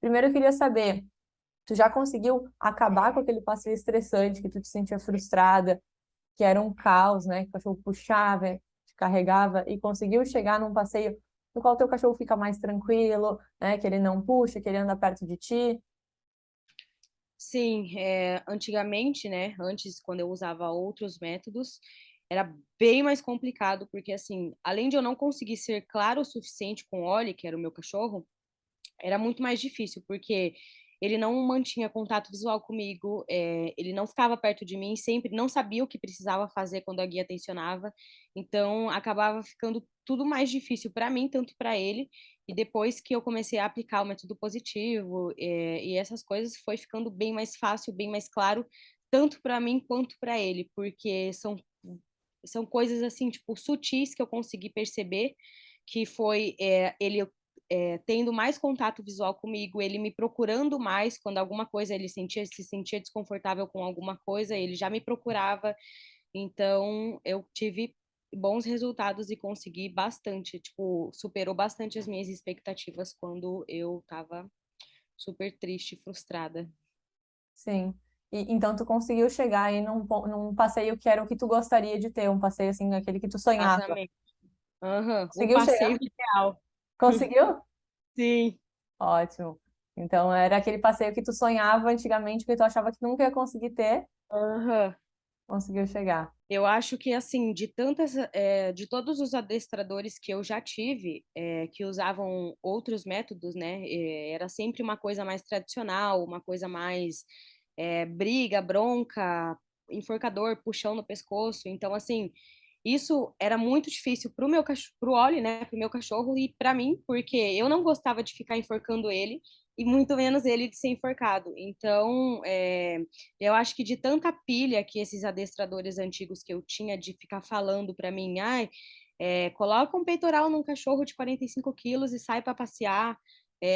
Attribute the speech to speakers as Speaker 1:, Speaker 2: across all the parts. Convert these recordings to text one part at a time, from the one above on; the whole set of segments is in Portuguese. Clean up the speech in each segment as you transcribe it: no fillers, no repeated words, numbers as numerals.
Speaker 1: Primeiro eu queria saber, tu já conseguiu acabar com aquele passeio estressante que tu te sentia frustrada, que era um caos, né? Que o cachorro puxava, te carregava e conseguiu chegar num passeio no qual teu cachorro fica mais tranquilo, né? Que ele não puxa, que ele anda perto de ti.
Speaker 2: Sim, antigamente, né, antes, quando eu usava outros métodos, era bem mais complicado, porque, assim, além de eu não conseguir ser claro o suficiente com o Oli, que era o meu cachorro, era muito mais difícil, porque ele não mantinha contato visual comigo, ele não ficava perto de mim, sempre não sabia o que precisava fazer quando a guia tensionava, então acabava ficando tudo mais difícil para mim, tanto para ele, e depois que eu comecei a aplicar o método positivo, e essas coisas, foi ficando bem mais fácil, bem mais claro, tanto para mim quanto para ele, porque são coisas assim, tipo, sutis que eu consegui perceber, que foi ele tendo mais contato visual comigo, ele me procurando mais quando alguma coisa ele se sentia desconfortável com alguma coisa, ele já me procurava. Então, eu tive bons resultados e consegui bastante, tipo, superou bastante as minhas expectativas quando eu tava super triste, frustrada.
Speaker 1: Sim. E, então tu conseguiu chegar aí num passeio que era o que tu gostaria de ter, um passeio assim, aquele que tu sonhava.
Speaker 2: Exatamente. Aham, o
Speaker 1: Conseguiu
Speaker 2: passeio
Speaker 1: chegar?
Speaker 2: ideal.
Speaker 1: Conseguiu?
Speaker 2: Sim.
Speaker 1: Ótimo. Então era aquele passeio que tu sonhava antigamente, que tu achava que nunca ia conseguir ter,
Speaker 2: Aham.
Speaker 1: conseguiu chegar.
Speaker 2: Eu acho que, assim, de todos os adestradores que eu já tive, que usavam outros métodos, né, era sempre uma coisa mais tradicional, uma coisa mais briga, bronca, enforcador, puxão no pescoço. Então, assim, isso era muito difícil pro meu cachorro, pro Oli, né, pro meu cachorro e para mim, porque eu não gostava de ficar enforcando ele e muito menos ele de ser enforcado. Então, eu acho que de tanta pilha que esses adestradores antigos que eu tinha de ficar falando para mim, ai, coloca um peitoral num cachorro de 45 quilos e sai para passear.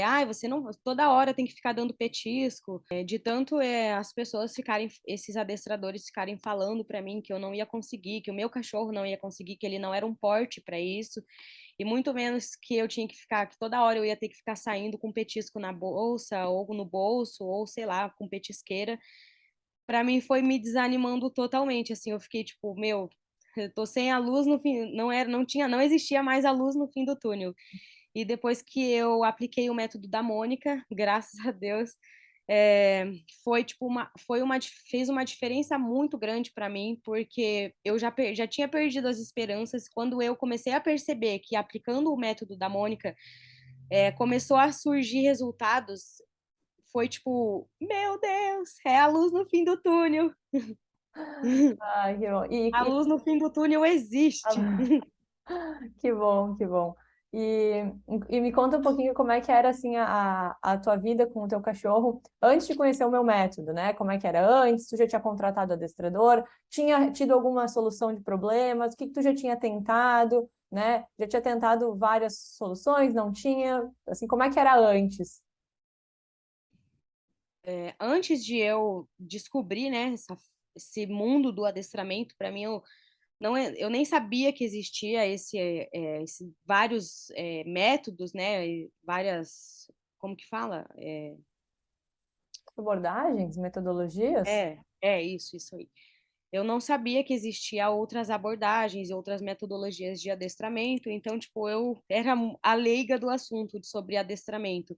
Speaker 2: Ai, você não toda hora tem que ficar dando petisco. De tanto as pessoas ficarem, esses adestradores ficarem falando para mim que eu não ia conseguir, que o meu cachorro não ia conseguir, que ele não era um porte para isso, e muito menos que eu tinha que ficar, que toda hora eu ia ter que ficar saindo com petisco na bolsa, ou no bolso, ou sei lá, com petisqueira. Para mim foi me desanimando totalmente, assim, eu fiquei tipo, meu, eu tô sem a luz no fim, não existia mais a luz no fim do túnel. E depois que eu apliquei o método da Mônica, graças a Deus, é, foi tipo fez uma diferença muito grande para mim, porque eu já tinha perdido as esperanças quando eu comecei a perceber que aplicando o método da Mônica, começou a surgir resultados. Foi tipo, meu Deus, é a luz no fim do túnel.
Speaker 1: Ai, que bom.
Speaker 2: A luz no fim do túnel existe.
Speaker 1: Que bom, que bom. E, e me conta um pouquinho como é que era assim a tua vida com o teu cachorro antes de conhecer o meu método, né? Como é que era antes? Tu já tinha contratado adestrador? Tinha tido alguma solução de problemas? O que que tu já tinha tentado, né? Já tinha tentado várias soluções? Não tinha? Assim, como é que era antes?
Speaker 2: Antes de eu descobrir, né, esse mundo do adestramento, para mim, eu nem sabia que existia vários métodos, né, e várias, como que fala?
Speaker 1: Abordagens, metodologias?
Speaker 2: Isso aí. Eu não sabia que existia outras abordagens e outras metodologias de adestramento, então, tipo, eu era a leiga do assunto sobre adestramento.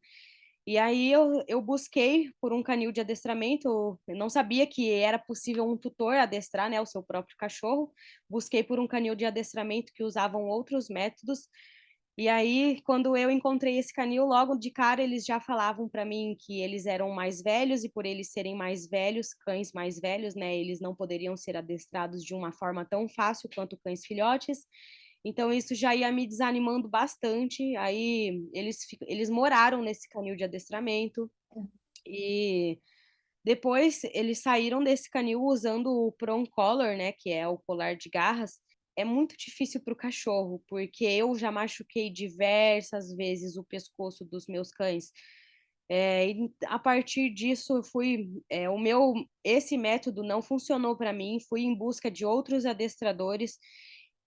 Speaker 2: E aí eu busquei por um canil de adestramento, eu não sabia que era possível um tutor adestrar, né, o seu próprio cachorro. Busquei por um canil de adestramento que usavam outros métodos. E aí, quando eu encontrei esse canil, logo de cara eles já falavam para mim que eles eram mais velhos e por eles serem mais velhos, cães mais velhos, né, eles não poderiam ser adestrados de uma forma tão fácil quanto cães filhotes. Então isso já ia me desanimando bastante. Aí eles moraram nesse canil de adestramento e depois eles saíram desse canil usando o prong collar, né, que é o colar de garras. É muito difícil para o cachorro, porque eu já machuquei diversas vezes o pescoço dos meus cães. E a partir disso, esse método não funcionou para mim. Fui em busca de outros adestradores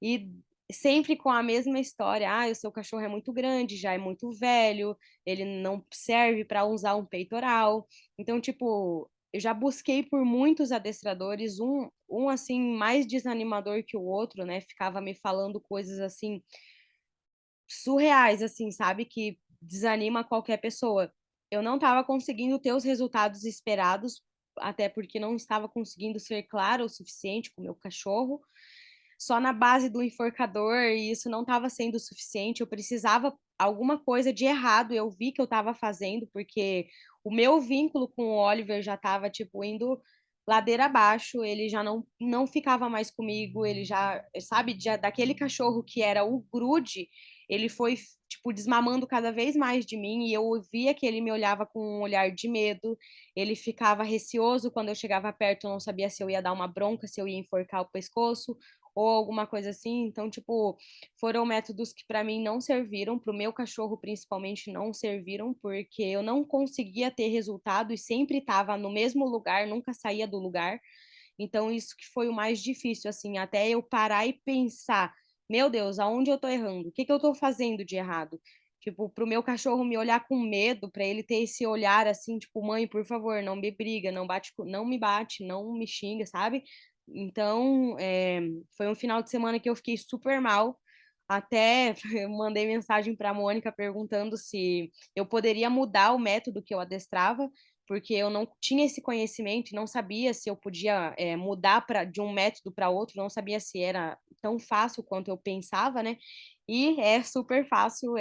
Speaker 2: e sempre com a mesma história. Ah, o seu cachorro é muito grande, já é muito velho, ele não serve para usar um peitoral. Então, tipo, eu já busquei por muitos adestradores, um assim mais desanimador que o outro, né? Ficava me falando coisas assim surreais, assim, sabe? Que desanima qualquer pessoa. Eu não estava conseguindo ter os resultados esperados, até porque não estava conseguindo ser clara o suficiente com o meu cachorro, só na base do enforcador, e isso não estava sendo o suficiente. Eu precisava alguma coisa de errado, eu vi que eu estava fazendo, porque o meu vínculo com o Oliver já estava, tipo, indo ladeira abaixo, ele já não ficava mais comigo, ele já, sabe, já, daquele cachorro que era o grude, ele foi, tipo, desmamando cada vez mais de mim, e eu via que ele me olhava com um olhar de medo, ele ficava receoso quando eu chegava perto, eu não sabia se eu ia dar uma bronca, se eu ia enforcar o pescoço, ou alguma coisa assim. Então, tipo, foram métodos que para mim não serviram, para o meu cachorro principalmente não serviram, porque eu não conseguia ter resultado e sempre estava no mesmo lugar, nunca saía do lugar. Então, isso que foi o mais difícil, assim, até eu parar e pensar, meu Deus, aonde eu tô errando? O que que eu tô fazendo de errado? Tipo, pro meu cachorro me olhar com medo, para ele ter esse olhar assim, tipo, mãe, por favor, não me briga, não bate, não me bate, não me xinga, sabe? Então, foi um final de semana que eu fiquei super mal. Até eu mandei mensagem para a Mônica perguntando se eu poderia mudar o método que eu adestrava, porque eu não tinha esse conhecimento, não sabia se eu podia mudar de um método para outro, não sabia se era tão fácil quanto eu pensava, né? E é super fácil.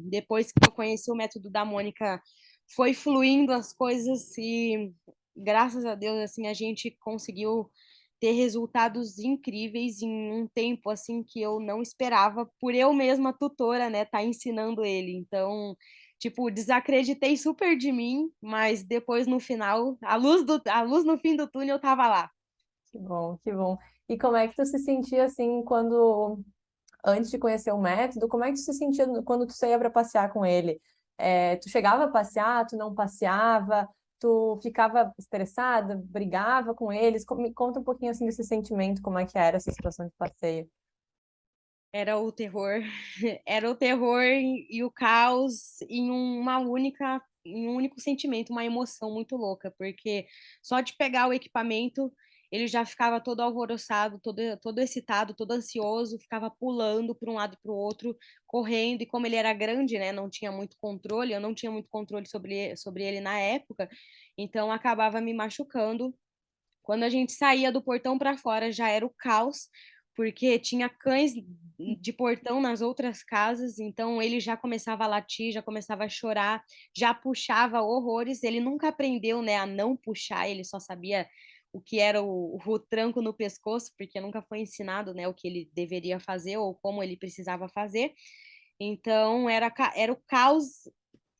Speaker 2: Depois que eu conheci o método da Mônica, foi fluindo as coisas e graças a Deus, assim, a gente conseguiu ter resultados incríveis em um tempo assim que eu não esperava, por eu mesma tutora, né, tá ensinando ele. Então, tipo, desacreditei super de mim, mas depois no final, a luz no fim do túnel tava lá.
Speaker 1: Que bom, que bom. E como é que tu se sentia assim quando, antes de conhecer o método, como é que tu se sentia quando tu saía para passear com ele? Tu chegava a passear, tu não passeava, tu ficava estressada, brigava com eles? Me conta um pouquinho assim desse sentimento, como é que era essa situação de passeio.
Speaker 2: Era o terror, era o terror e o caos em um único sentimento, uma emoção muito louca, porque só de pegar o equipamento, ele já ficava todo alvoroçado, todo excitado, todo ansioso, ficava pulando para um lado e para o outro, correndo, e como ele era grande, né, não tinha muito controle, eu não tinha muito controle sobre ele na época, então acabava me machucando. Quando a gente saía do portão para fora já era o caos, porque tinha cães de portão nas outras casas, então ele já começava a latir, já começava a chorar, já puxava horrores. Ele nunca aprendeu, né, a não puxar, ele só sabia o que era o tranco no pescoço, porque nunca foi ensinado, né, o que ele deveria fazer ou como ele precisava fazer. Então era o caos.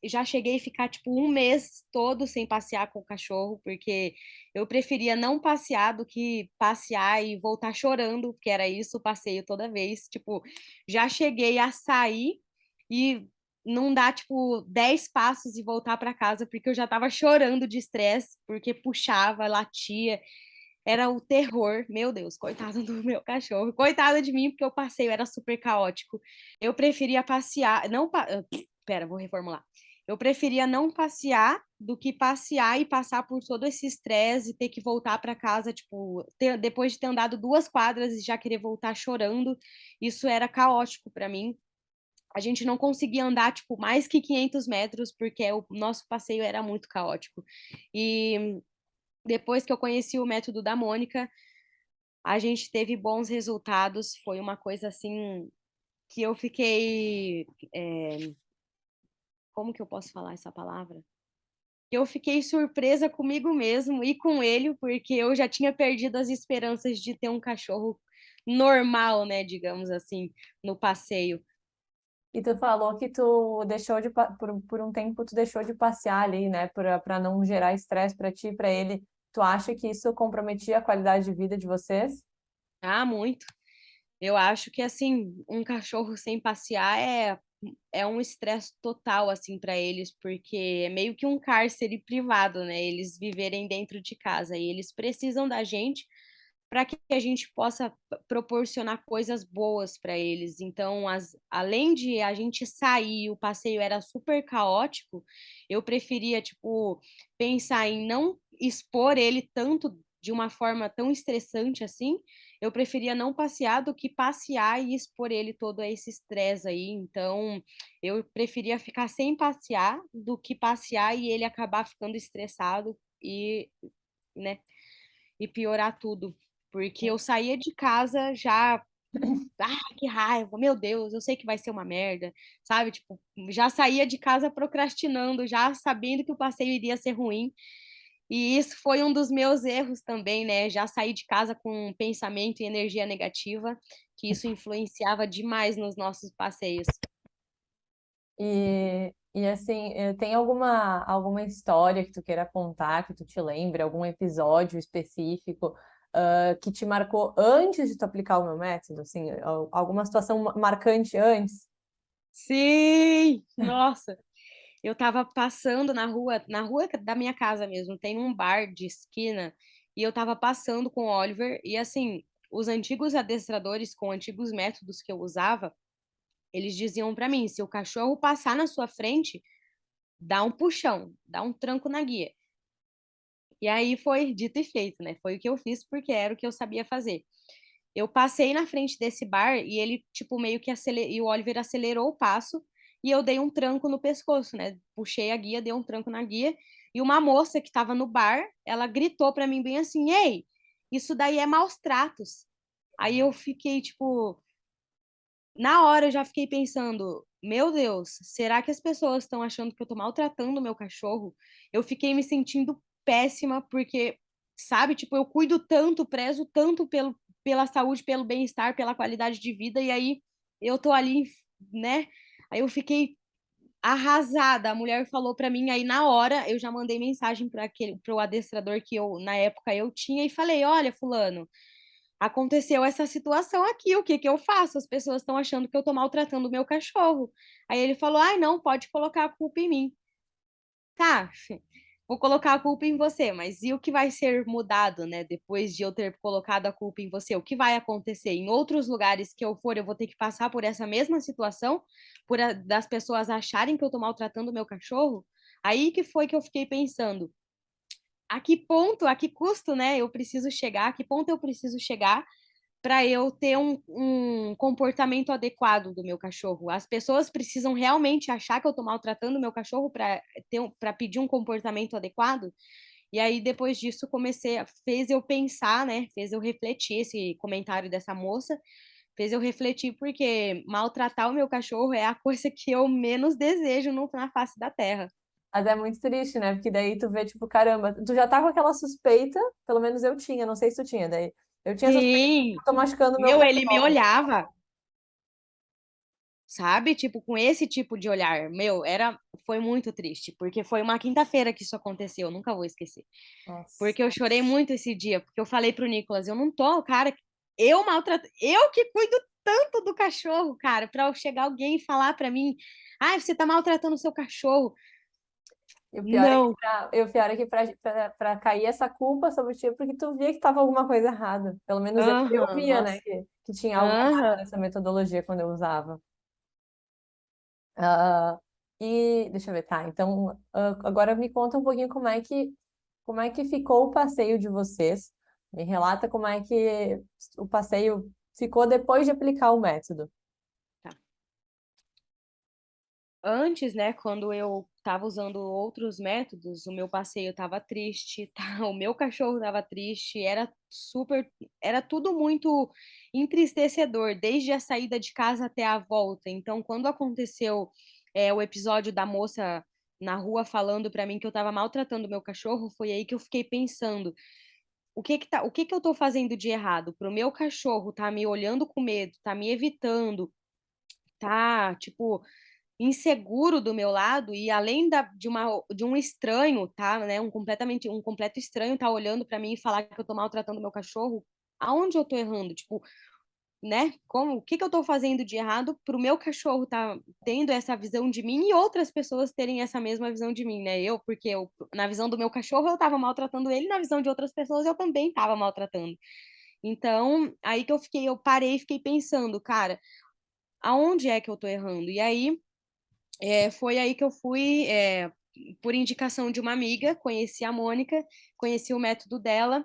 Speaker 2: Já cheguei a ficar tipo um mês todo sem passear com o cachorro, porque eu preferia não passear do que passear e voltar chorando, porque era isso o passeio toda vez. Tipo, já cheguei a sair e não dar tipo 10 passos e voltar para casa, porque eu já tava chorando de estresse, porque puxava, latia. Era o terror, meu Deus, coitado do meu cachorro, coitado de mim, porque o passeio era super caótico. Eu preferia passear, não, pera, vou reformular. Eu preferia não passear do que passear e passar por todo esse estresse e ter que voltar para casa, tipo, depois de ter andado 2 quadras e já querer voltar chorando. Isso era caótico para mim. A gente não conseguia andar, tipo, mais que 500 metros, porque o nosso passeio era muito caótico. E depois que eu conheci o método da Mônica, a gente teve bons resultados. Foi uma coisa assim que eu fiquei. Como que eu posso falar essa palavra? Eu fiquei surpresa comigo mesmo e com ele, porque eu já tinha perdido as esperanças de ter um cachorro normal, né, digamos assim, no passeio.
Speaker 1: E tu falou que tu deixou por um tempo tu deixou de passear ali, né, para não gerar estresse para ti e para ele. Tu acha que isso comprometia a qualidade de vida de vocês?
Speaker 2: Ah, muito. Eu acho que assim, um cachorro sem passear é um estresse total assim para eles, porque é meio que um cárcere privado, né? Eles viverem dentro de casa e eles precisam da gente para que a gente possa proporcionar coisas boas para eles. Então, além de a gente sair, o passeio era super caótico, eu preferia, tipo, pensar em não expor ele tanto de uma forma tão estressante assim. Eu preferia não passear do que passear e expor ele todo a esse estresse aí. Então, eu preferia ficar sem passear do que passear e ele acabar ficando estressado e, né, e piorar tudo. Porque eu saía de casa já, que raiva, meu Deus, eu sei que vai ser uma merda, sabe? Tipo, já saía de casa procrastinando, já sabendo que o passeio iria ser ruim. E isso foi um dos meus erros também, né? Já saí de casa com um pensamento e energia negativa, que isso influenciava demais nos nossos passeios.
Speaker 1: E assim, tem alguma história que tu queira contar, que tu te lembre, algum episódio específico, que te marcou antes de tu aplicar o meu método? Assim, alguma situação marcante antes?
Speaker 2: Sim! Nossa! Eu tava passando na rua da minha casa mesmo, tem um bar de esquina, e eu tava passando com o Oliver, e assim, os antigos adestradores com antigos métodos que eu usava, eles diziam pra mim, se o cachorro passar na sua frente, dá um puxão, dá um tranco na guia. E aí foi dito e feito, né? Foi o que eu fiz porque era o que eu sabia fazer. Eu passei na frente desse bar e ele, tipo, meio que acelerou, e o Oliver acelerou o passo e eu dei um tranco no pescoço, né? Puxei a guia, dei um tranco na guia e uma moça que tava no bar, ela gritou pra mim bem assim: "Ei, isso daí é maus tratos". Aí eu fiquei, tipo, na hora eu já fiquei pensando, meu Deus, será que as pessoas estão achando que eu tô maltratando o meu cachorro? Eu fiquei me sentindo péssima porque, sabe, tipo, eu cuido tanto, prezo tanto pela saúde, pelo bem-estar, pela qualidade de vida, e aí eu tô ali, né? Aí eu fiquei arrasada. A mulher falou pra mim, aí na hora eu já mandei mensagem para aquele pro adestrador que eu na época eu tinha e falei: "Olha, fulano, aconteceu essa situação aqui, o que que eu faço? As pessoas estão achando que eu tô maltratando o meu cachorro". Aí ele falou: "Ai, não, pode colocar a culpa em mim". Tá, vou colocar a culpa em você, mas e o que vai ser mudado, né? Depois de eu ter colocado a culpa em você, o que vai acontecer? Em outros lugares que eu for, eu vou ter que passar por essa mesma situação, das pessoas acharem que eu tô maltratando o meu cachorro? Aí que foi que eu fiquei pensando, a que ponto, a que custo, né, eu preciso chegar, a que ponto eu preciso chegar para eu ter um comportamento adequado do meu cachorro. As pessoas precisam realmente achar que eu estou maltratando o meu cachorro para pedir um comportamento adequado. E aí, depois disso, fez eu pensar, né? Fez eu refletir esse comentário dessa moça, fez eu refletir, porque maltratar o meu cachorro é a coisa que eu menos desejo na face da terra.
Speaker 1: Mas é muito triste, né? Porque daí tu vê, tipo, caramba, tu já tá com aquela suspeita, pelo menos eu tinha, não sei se tu tinha, daí eu tinha suspeita que
Speaker 2: Sim,
Speaker 1: eu tô machucando o meu
Speaker 2: meu, ele me
Speaker 1: cachorro.
Speaker 2: olhava, sabe? Tipo, com esse tipo de olhar. Meu, foi muito triste, porque foi uma quinta-feira que isso aconteceu, eu nunca vou esquecer.
Speaker 1: Nossa.
Speaker 2: Porque eu chorei muito esse dia, porque eu falei pro Nicolas, eu não tô, cara, eu maltrato, eu que cuido tanto do cachorro, cara, pra chegar alguém e falar pra mim, ai, você tá maltratando o seu cachorro.
Speaker 1: E
Speaker 2: Não.
Speaker 1: o pior é que pra cair essa culpa sobre ti, é porque tu via que tava alguma coisa errada. Pelo menos eu
Speaker 2: Aham,
Speaker 1: via, né,
Speaker 2: nossa.
Speaker 1: que tinha algo errado
Speaker 2: Aham.
Speaker 1: nessa metodologia quando eu usava. Ah, e deixa eu ver, tá. Então, agora me conta um pouquinho como é que ficou o passeio de vocês. Me relata como é que o passeio ficou depois de aplicar o método.
Speaker 2: Tá. Antes, né, quando eu estava usando outros métodos, o meu passeio estava triste, tá? O meu cachorro estava triste, era tudo muito entristecedor, desde a saída de casa até a volta. Então, quando aconteceu, o episódio da moça na rua falando para mim que eu estava maltratando o meu cachorro, foi aí que eu fiquei pensando, o que que eu estou fazendo de errado? Pro meu cachorro tá me olhando com medo, tá me evitando, tá, tipo, inseguro do meu lado e além de um estranho, tá, né, um completo estranho tá olhando para mim e falar que eu tô maltratando meu cachorro, aonde eu tô errando? Tipo, né? O que que eu tô fazendo de errado pro meu cachorro tá tendo essa visão de mim e outras pessoas terem essa mesma visão de mim, né? Porque na visão do meu cachorro eu tava maltratando ele, na visão de outras pessoas eu também tava maltratando. Então, aí que eu parei e fiquei pensando, cara, aonde é que eu tô errando? E aí, foi aí que eu fui, por indicação de uma amiga, conheci a Mônica, conheci o método dela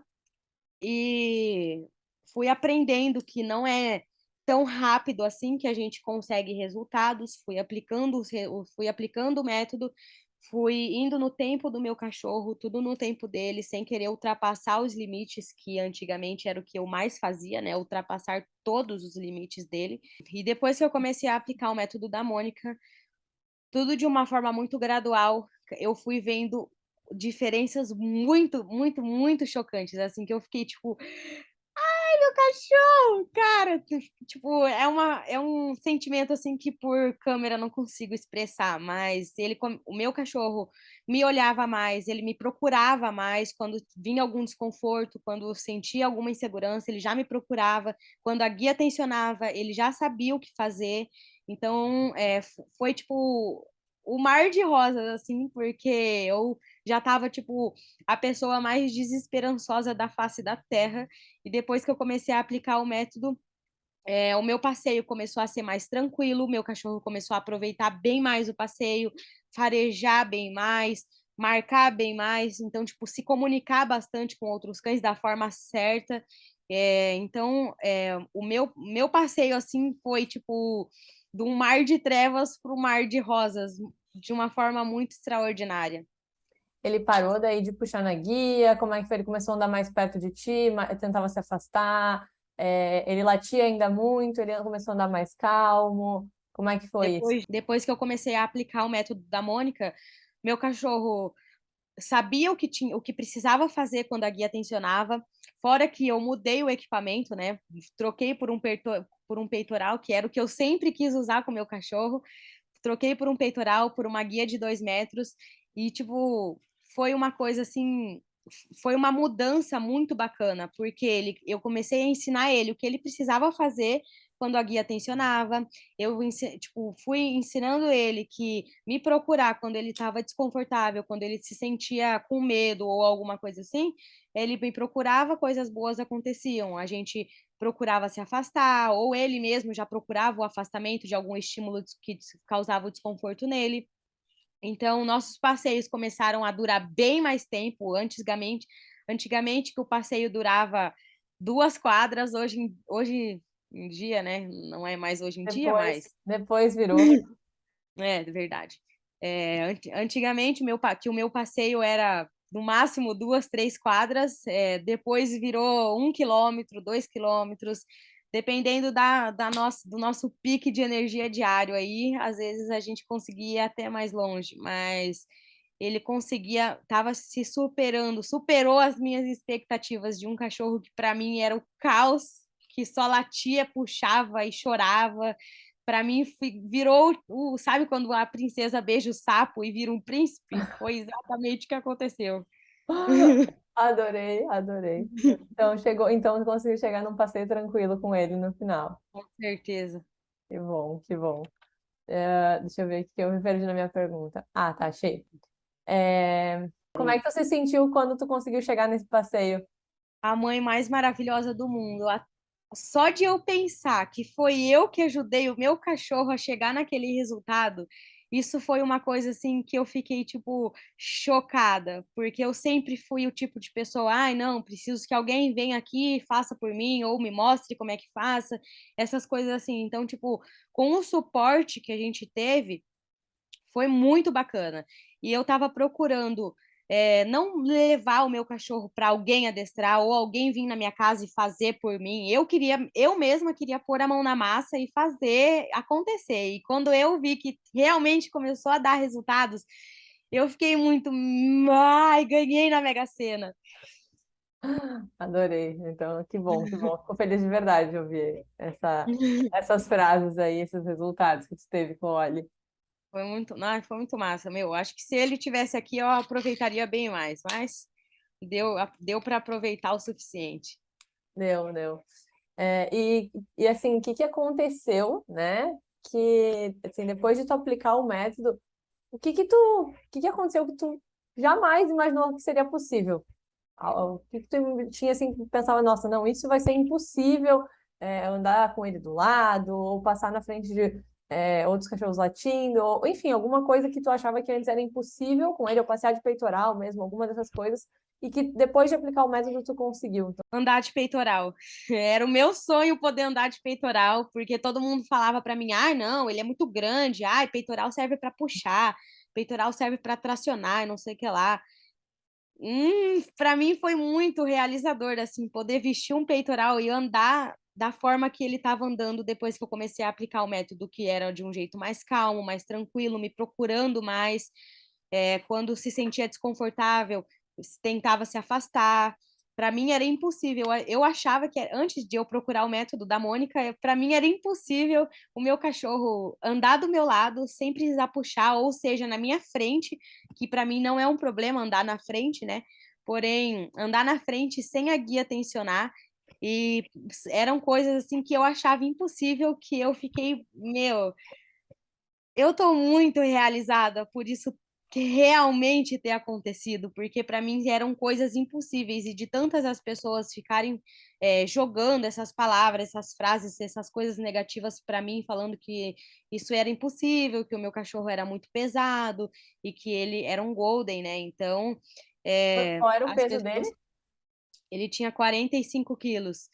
Speaker 2: e fui aprendendo que não é tão rápido assim que a gente consegue resultados, fui aplicando o método, fui indo no tempo do meu cachorro, tudo no tempo dele, sem querer ultrapassar os limites, que antigamente era o que eu mais fazia, né? Ultrapassar todos os limites dele. E depois que eu comecei a aplicar o método da Mônica, tudo de uma forma muito gradual, eu fui vendo diferenças muito, muito, muito chocantes, assim, que eu fiquei tipo, meu cachorro, cara, tipo, é um sentimento assim que por câmera eu não consigo expressar, mas o meu cachorro me olhava mais, ele me procurava mais quando vinha algum desconforto, quando eu sentia alguma insegurança, ele já me procurava, quando a guia tensionava, ele já sabia o que fazer. Então, foi tipo o mar de rosas, assim, porque eu já estava tipo a pessoa mais desesperançosa da face da terra. E depois que eu comecei a aplicar o método, o meu passeio começou a ser mais tranquilo, meu cachorro começou a aproveitar bem mais o passeio, farejar bem mais, marcar bem mais, então, tipo, se comunicar bastante com outros cães da forma certa. Então, o meu passeio, assim, foi, tipo, de um mar de trevas para um mar de rosas, de uma forma muito extraordinária.
Speaker 1: Ele parou daí de puxar na guia? Como é que foi? Ele começou a andar mais perto de ti, tentava se afastar? Ele latia ainda muito? Ele começou a andar mais calmo? Como é que foi isso?
Speaker 2: Depois que eu comecei a aplicar o método da Mônica, meu cachorro sabia o que precisava fazer quando a guia tensionava, fora que eu mudei o equipamento, né? Troquei por um peitoral, que era o que eu sempre quis usar com o meu cachorro. Troquei por um peitoral, por uma guia de 2 metros, e, tipo, foi uma coisa assim. Foi uma mudança muito bacana, porque eu comecei a ensinar ele o que ele precisava fazer quando a guia tensionava. Tipo, fui ensinando ele que me procurar quando ele estava desconfortável, quando ele se sentia com medo ou alguma coisa assim, ele me procurava, coisas boas aconteciam. A gente procurava se afastar, ou ele mesmo já procurava o afastamento de algum estímulo que causava o desconforto nele. Então, nossos passeios começaram a durar bem mais tempo. Antigamente que o passeio durava 2 quadras, hoje em dia, né? Não é mais hoje em dia,
Speaker 1: Depois,
Speaker 2: mas
Speaker 1: depois virou.
Speaker 2: é verdade. Antigamente que o meu passeio era no máximo 2, 3 quadras, depois virou 1 quilômetro, 2 quilômetros, dependendo do nosso pique de energia diário aí, às vezes a gente conseguia ir até mais longe, mas ele conseguia, estava se superando, superou as minhas expectativas de um cachorro que para mim era o caos, que só latia, puxava e chorava. Para mim, virou sabe quando a princesa beija o sapo e vira um príncipe? Foi exatamente o que aconteceu.
Speaker 1: Adorei, adorei. Então chegou, então conseguiu chegar num passeio tranquilo com ele no final.
Speaker 2: Com certeza.
Speaker 1: Que bom, que bom. Deixa eu ver aqui que eu me perdi na minha pergunta. Ah, tá, achei. Como é que tu se sentiu quando tu conseguiu chegar nesse passeio?
Speaker 2: A mãe mais maravilhosa do mundo. Só de eu pensar que foi eu que ajudei o meu cachorro a chegar naquele resultado, isso foi uma coisa assim que eu fiquei tipo chocada, porque eu sempre fui o tipo de pessoa, ai, não, preciso que alguém venha aqui e faça por mim ou me mostre como é que faça, essas coisas assim. Então, tipo, com o suporte que a gente teve, foi muito bacana. E eu estava procurando não levar o meu cachorro para alguém adestrar ou alguém vir na minha casa e fazer por mim. Eu mesma queria pôr a mão na massa e fazer acontecer. E quando eu vi que realmente começou a dar resultados, eu fiquei muito, ai, ganhei na Mega Sena.
Speaker 1: Adorei. Então, que bom, que bom. Fico feliz de verdade de ouvir essas frases aí, esses resultados que tu teve com o Oli.
Speaker 2: Foi muito, não, foi muito massa, meu. Acho que se ele tivesse aqui, eu aproveitaria bem mais, mas deu para aproveitar o suficiente.
Speaker 1: Deu, deu. E assim, o que que aconteceu, né? Que, assim, depois de tu aplicar o método, o que que aconteceu que tu jamais imaginou que seria possível? O que que tu tinha assim que pensava, nossa, não, isso vai ser impossível andar com ele do lado, ou passar na frente de outros cachorros latindo, ou enfim, alguma coisa que tu achava que antes era impossível com ele, ou passear de peitoral mesmo, alguma dessas coisas, e que depois de aplicar o método tu conseguiu. Então,
Speaker 2: Andar de peitoral. Era o meu sonho poder andar de peitoral, porque todo mundo falava para mim: "Ah, não, ele é muito grande. Ah, peitoral serve para puxar, peitoral serve para tracionar, e não sei o que lá". Para mim foi muito realizador, assim, poder vestir um peitoral e andar da forma que ele estava andando depois que eu comecei a aplicar o método, que era de um jeito mais calmo, mais tranquilo, me procurando mais. Quando se sentia desconfortável, tentava se afastar. Para mim era impossível. Eu achava que antes de eu procurar o método da Mônica, para mim era impossível o meu cachorro andar do meu lado sem precisar puxar, ou seja, na minha frente, que para mim não é um problema andar na frente, né? Porém, andar na frente sem a guia tensionar, e eram coisas assim que eu achava impossível, que eu fiquei, meu, eu tô muito realizada por isso que realmente ter acontecido, porque para mim eram coisas impossíveis, e de tantas as pessoas ficarem jogando essas palavras, essas frases, essas coisas negativas para mim, falando que isso era impossível, que o meu cachorro era muito pesado e que ele era um golden, né? Então,
Speaker 1: qual era o
Speaker 2: as
Speaker 1: peso
Speaker 2: pessoas,
Speaker 1: dele?
Speaker 2: ele tinha 45 quilos.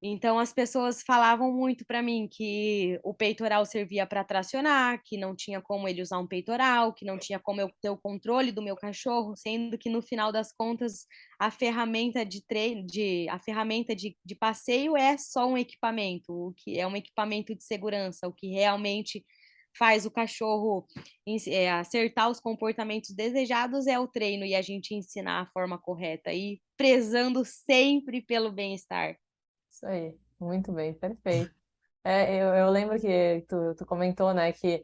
Speaker 2: Então as pessoas falavam muito para mim que o peitoral servia para tracionar, que não tinha como ele usar um peitoral, que não tinha como eu ter o controle do meu cachorro, sendo que no final das contas a ferramenta de treino, a ferramenta de passeio é só um equipamento, o que é um equipamento de segurança, o que realmente faz o cachorro acertar os comportamentos desejados é o treino, e a gente ensinar a forma correta e prezando sempre pelo bem-estar.
Speaker 1: Isso aí, muito bem, perfeito. Eu lembro que tu comentou, né, que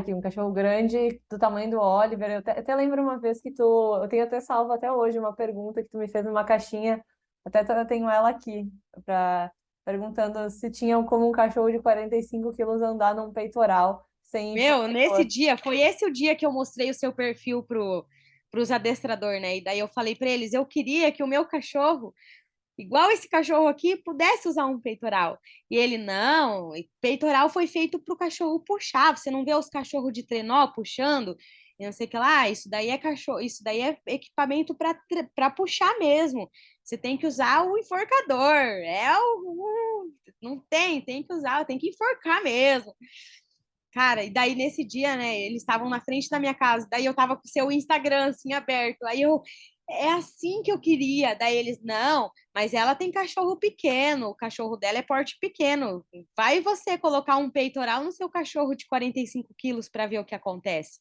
Speaker 1: um cachorro grande do tamanho do Oliver. Eu até lembro uma vez que eu tenho até salvo até hoje uma pergunta que tu me fez numa caixinha, eu tenho ela aqui, perguntando se tinham como um cachorro de 45 quilos andar num peitoral sem
Speaker 2: Meu, nesse
Speaker 1: protetor.
Speaker 2: dia, foi esse o dia que eu mostrei o seu perfil pros adestrador, né? E daí eu falei para eles, eu queria que o meu cachorro, igual esse cachorro aqui, pudesse usar um peitoral. E ele, não, peitoral foi feito para o cachorro puxar. Você não vê os cachorros de trenó puxando? E não sei o que lá, isso daí é cachorro, isso daí é equipamento para puxar mesmo. Você tem que usar o enforcador. Não tem que usar, tem que enforcar mesmo. Cara, e daí nesse dia, né, eles estavam na frente da minha casa, daí eu tava com o seu Instagram assim aberto. Aí eu, é assim que eu queria. Daí eles, não, mas ela tem cachorro pequeno, o cachorro dela é porte pequeno. Vai você colocar um peitoral no seu cachorro de 45 quilos para ver o que acontece,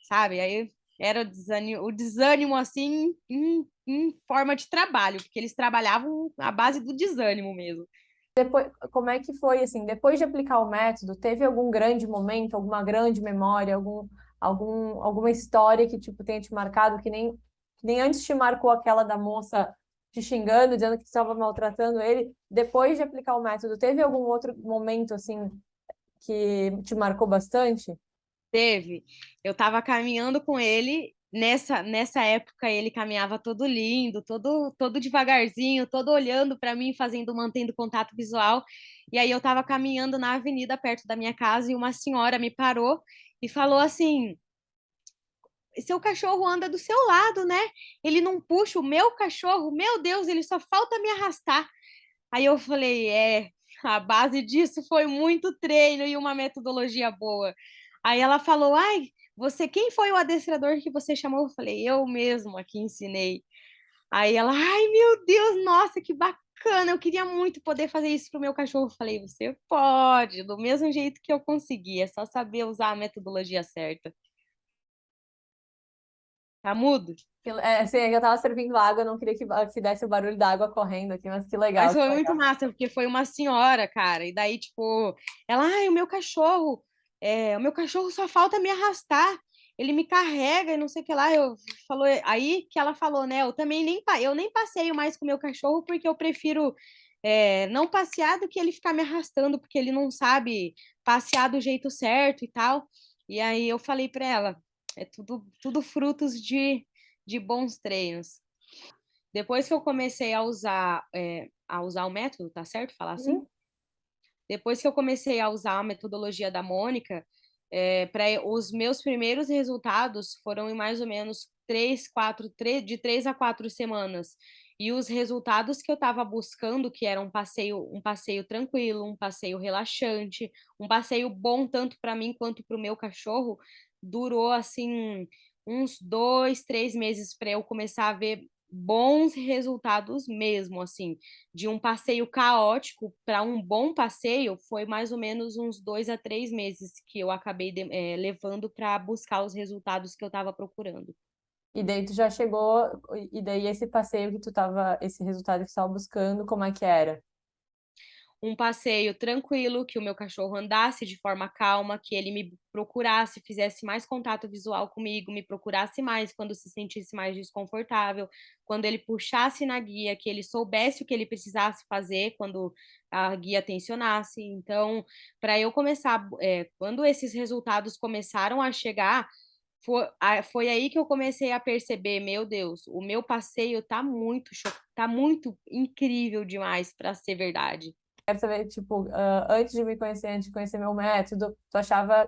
Speaker 2: sabe? Aí era o desânimo assim, em forma de trabalho, porque eles trabalhavam à base do desânimo mesmo.
Speaker 1: Depois, como é que foi, assim, depois de aplicar o método, teve algum grande momento, alguma grande memória, alguma história que, tipo, tenha te marcado, que nem antes te marcou aquela da moça te xingando, dizendo que tu estava maltratando ele, depois de aplicar o método, teve algum outro momento, assim, que te marcou bastante?
Speaker 2: Teve. Eu estava caminhando com ele. Nessa época, ele caminhava todo lindo, todo devagarzinho, todo olhando para mim, mantendo contato visual. E aí eu estava caminhando na avenida perto da minha casa e uma senhora me parou e falou assim: seu cachorro anda do seu lado, né? Ele não puxa o meu cachorro, meu Deus, ele só falta me arrastar. Aí eu falei, a base disso foi muito treino e uma metodologia boa. Aí ela falou, ai, quem foi o adestrador que você chamou? Eu falei, eu mesmo aqui ensinei. Aí ela, ai, meu Deus, nossa, que bacana, eu queria muito poder fazer isso pro meu cachorro. Eu falei, você pode, do mesmo jeito que eu consegui, é só saber usar a metodologia certa. Tá mudo?
Speaker 1: Assim, eu tava servindo água, eu não queria que desse o barulho da água correndo aqui, mas que
Speaker 2: Mas
Speaker 1: legal, que
Speaker 2: foi muito
Speaker 1: legal.
Speaker 2: massa, porque foi uma senhora, cara. E daí, tipo, ela, ai, o meu cachorro só falta me arrastar. Ele me carrega e não sei o que lá. Aí que ela falou, né? Eu nem passeio mais com o meu cachorro porque eu prefiro não passear do que ele ficar me arrastando, porque ele não sabe passear do jeito certo e tal. E aí eu falei para ela, é tudo frutos de bons treinos. Depois que eu comecei a usar o método, tá certo falar assim?
Speaker 1: Uhum.
Speaker 2: Depois que eu comecei a usar a metodologia da Mônica, os meus primeiros resultados foram em mais ou menos de 3 a 4 semanas. E os resultados que eu estava buscando, que era um passeio tranquilo, um passeio relaxante, um passeio bom tanto para mim quanto para o meu cachorro, durou assim uns 2, 3 meses para eu começar a ver bons resultados mesmo, assim de um passeio caótico para um bom passeio foi mais ou menos uns 2 a 3 meses que eu acabei levando para buscar os resultados que eu estava procurando.
Speaker 1: E daí tu já chegou, e daí esse passeio que tu tava, esse resultado que tu tava buscando, como é que era?
Speaker 2: Um passeio tranquilo, que o meu cachorro andasse de forma calma, que ele me procurasse, fizesse mais contato visual comigo, me procurasse mais quando se sentisse mais desconfortável, quando ele puxasse na guia, que ele soubesse o que ele precisasse fazer quando a guia tensionasse. Então, para eu começar, quando esses resultados começaram a chegar, foi aí que eu comecei a perceber, meu Deus, o meu passeio tá muito incrível demais para ser verdade.
Speaker 1: Quero saber, tipo, antes de me conhecer, antes de conhecer meu método, tu achava,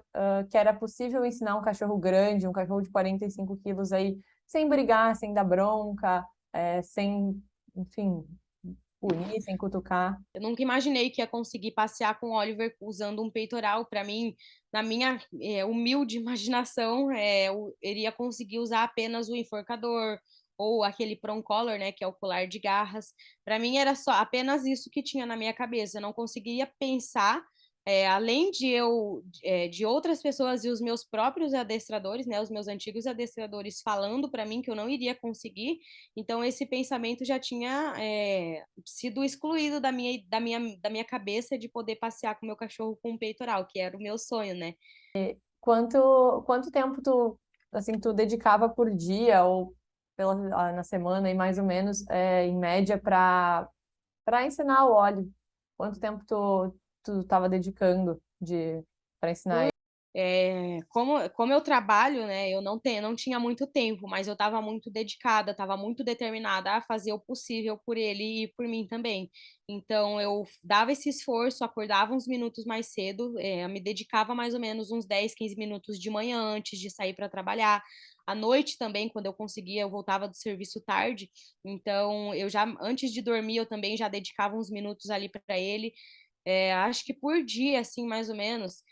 Speaker 1: que era possível ensinar um cachorro grande, um cachorro de 45 quilos aí, sem brigar, sem dar bronca, sem, enfim, punir, sem cutucar?
Speaker 2: Eu nunca imaginei que ia conseguir passear com o Oliver usando um peitoral. Para mim, na minha humilde imaginação, eu iria conseguir usar apenas o enforcador ou aquele prong collar, né, que é o colar de garras. Para mim era só apenas isso que tinha na minha cabeça. Eu não conseguia pensar, além de outras pessoas e os meus próprios adestradores, né, os meus antigos adestradores falando para mim que eu não iria conseguir. Então esse pensamento já tinha sido excluído da minha cabeça de poder passear com o meu cachorro com um peitoral, que era o meu sonho, né?
Speaker 1: Quanto tempo tu, assim, tu dedicava por dia ou na semana, e mais ou menos, em média, para ensinar o óleo? Quanto tempo tu estava dedicando para ensinar ele?
Speaker 2: Como eu trabalho, né, não tinha muito tempo, mas eu estava muito dedicada, estava muito determinada a fazer o possível por ele e por mim também. Então, eu dava esse esforço, acordava uns minutos mais cedo, me dedicava mais ou menos uns 10, 15 minutos de manhã antes de sair para trabalhar. À noite também, quando eu conseguia, eu voltava do serviço tarde. Então, antes de dormir, eu também já dedicava uns minutos ali para ele. Acho que por dia, assim, mais ou menos,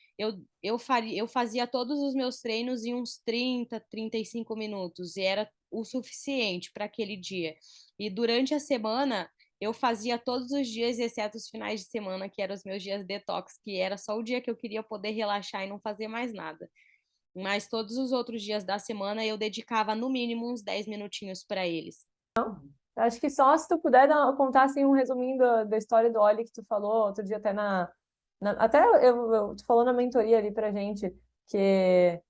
Speaker 2: eu fazia todos os meus treinos em uns 30, 35 minutos, e era o suficiente para aquele dia. E durante a semana, eu fazia todos os dias, exceto os finais de semana, que eram os meus dias detox, que era só o dia que eu queria poder relaxar e não fazer mais nada. Mas todos os outros dias da semana eu dedicava no mínimo uns 10 minutinhos para eles.
Speaker 1: Acho que só se tu puder contar assim, um resuminho da história do Oli que tu falou outro dia, até até tu falou na mentoria ali pra gente, que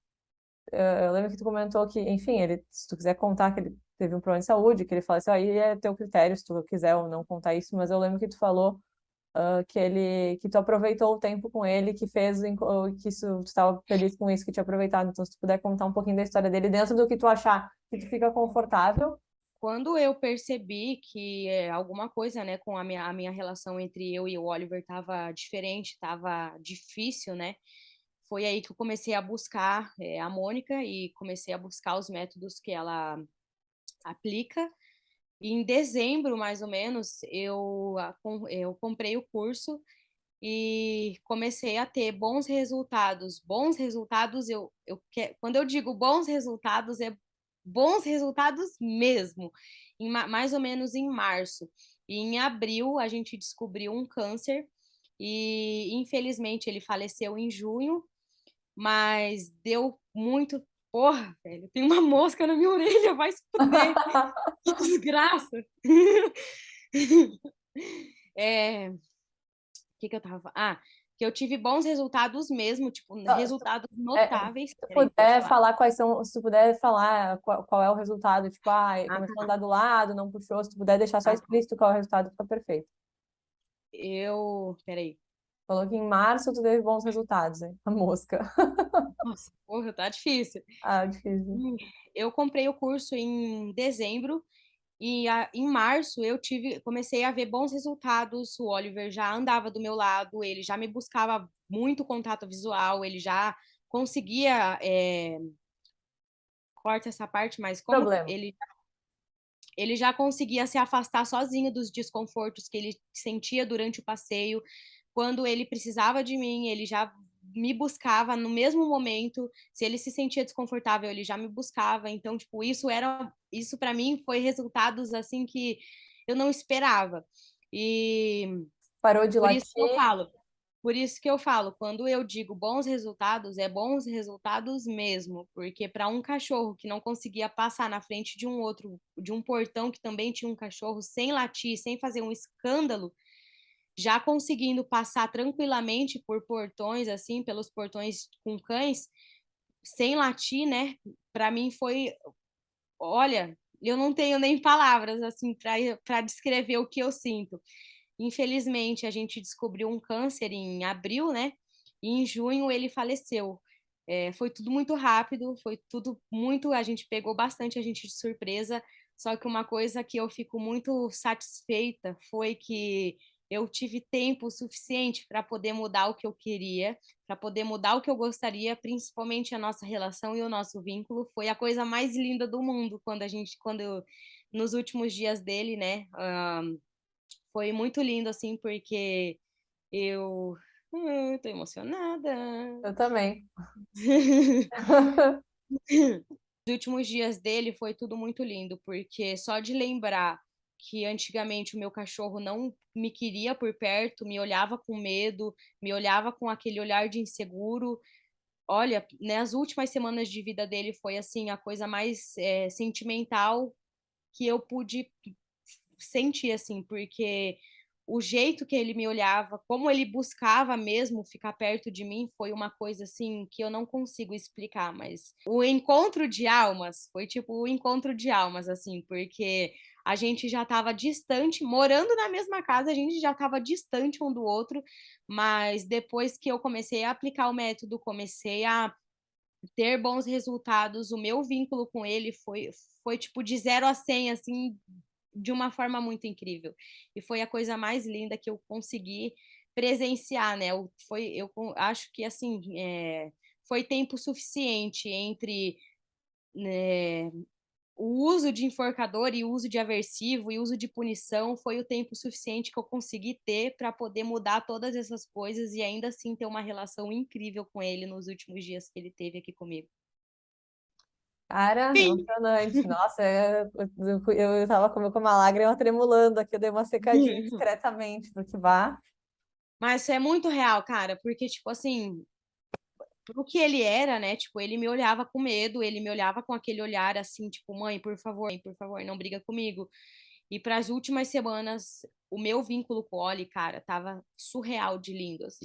Speaker 1: eu lembro que tu comentou que, enfim, se tu quiser contar que ele teve um problema de saúde, que ele falou assim, aí é teu critério se tu quiser ou não contar isso, mas eu lembro que tu falou, que tu aproveitou o tempo com ele, que que isso, tu estava feliz com isso, que tinha aproveitado. Então, se tu puder contar um pouquinho da história dele dentro do que tu achar que tu fica confortável.
Speaker 2: Quando eu percebi que alguma coisa, né, com a minha relação entre eu e o Oliver estava diferente, estava difícil, né, foi aí que eu comecei a buscar a Mônica e comecei a buscar os métodos que ela aplica. E em dezembro, mais ou menos, eu comprei o curso e comecei a ter bons resultados. Bons resultados, quando eu digo bons resultados, é bons resultados mesmo. Mais ou menos em março. E em abril, a gente descobriu um câncer e, infelizmente, ele faleceu em junho, mas deu muito. Porra, velho, tem uma mosca na minha orelha, vai se fuder, que desgraça! O que eu tava falando? Que eu tive bons resultados mesmo, tipo, resultados notáveis.
Speaker 1: Se tu
Speaker 2: Peraí, pode
Speaker 1: puder
Speaker 2: falar.
Speaker 1: falar se tu puder falar qual é o resultado, tipo,
Speaker 2: Ah,
Speaker 1: começou a
Speaker 2: tá.
Speaker 1: andar do lado, não puxou, se tu puder deixar só
Speaker 2: Ah, tá.
Speaker 1: explícito qual é o resultado, fica perfeito.
Speaker 2: Peraí.
Speaker 1: Falou que em março tu teve bons resultados, hein? A mosca.
Speaker 2: Nossa, porra, tá difícil.
Speaker 1: Ah, difícil.
Speaker 2: Eu comprei o curso em dezembro E em março comecei a ver bons resultados. O Oliver já andava do meu lado, ele já me buscava muito contato visual, ele já conseguia, corta essa parte, mas como
Speaker 1: Problema.
Speaker 2: ele já conseguia se afastar sozinho dos desconfortos que ele sentia durante o passeio. Quando ele precisava de mim, ele já me buscava no mesmo momento. Se ele se sentia desconfortável, ele já me buscava. Então, tipo, isso para mim foi resultados assim que eu não esperava. E
Speaker 1: Parou de
Speaker 2: por isso que eu
Speaker 1: latir.
Speaker 2: falo, por isso que eu falo, quando eu digo bons resultados, é bons resultados mesmo, porque para um cachorro que não conseguia passar na frente de um outro, de um portão que também tinha um cachorro, sem latir, sem fazer um escândalo, já conseguindo passar tranquilamente por portões, assim, pelos portões com cães, sem latir, né? Para mim foi, olha, eu não tenho nem palavras assim para descrever o que eu sinto. Infelizmente, a gente descobriu um câncer em abril, né? E em junho ele faleceu. Foi tudo muito rápido, foi tudo muito. A gente pegou bastante a gente de surpresa. Só que uma coisa que eu fico muito satisfeita foi que eu tive tempo suficiente para poder mudar o que eu queria, para poder mudar o que eu gostaria, principalmente a nossa relação e o nosso vínculo. Foi a coisa mais linda do mundo nos últimos dias dele, né? Foi muito lindo, assim, porque eu tô emocionada.
Speaker 1: Eu também.
Speaker 2: Os últimos dias dele foi tudo muito lindo, porque só de lembrar que antigamente o meu cachorro não me queria por perto, me olhava com medo, me olhava com aquele olhar de inseguro. Olha, nas últimas semanas de vida dele foi assim a coisa mais sentimental que eu pude sentir, assim, porque o jeito que ele me olhava, como ele buscava mesmo ficar perto de mim, foi uma coisa assim que eu não consigo explicar, mas o encontro de almas foi tipo o encontro de almas, assim, porque a gente já estava distante, morando na mesma casa, a gente já estava distante um do outro, mas depois que eu comecei a aplicar o método, comecei a ter bons resultados, o meu vínculo com ele foi tipo de 0 a 100, assim, de uma forma muito incrível. E foi a coisa mais linda que eu consegui presenciar, né? Acho que, assim, foi tempo suficiente entre, né, o uso de enforcador e o uso de aversivo e uso de punição foi o tempo suficiente que eu consegui ter para poder mudar todas essas coisas e ainda assim ter uma relação incrível com ele nos últimos dias que ele teve aqui comigo.
Speaker 1: Cara,
Speaker 2: Fim.
Speaker 1: emocionante. Nossa, eu tava com uma lágrima tremulando aqui, eu dei uma secadinha discretamente, porque vá.
Speaker 2: Mas é muito real, cara, porque, tipo assim, o que ele era, né? Tipo, ele me olhava com medo, ele me olhava com aquele olhar assim, tipo, mãe, por favor, não briga comigo. E para as últimas semanas, o meu vínculo com o Oli, cara, tava surreal de lindo, assim.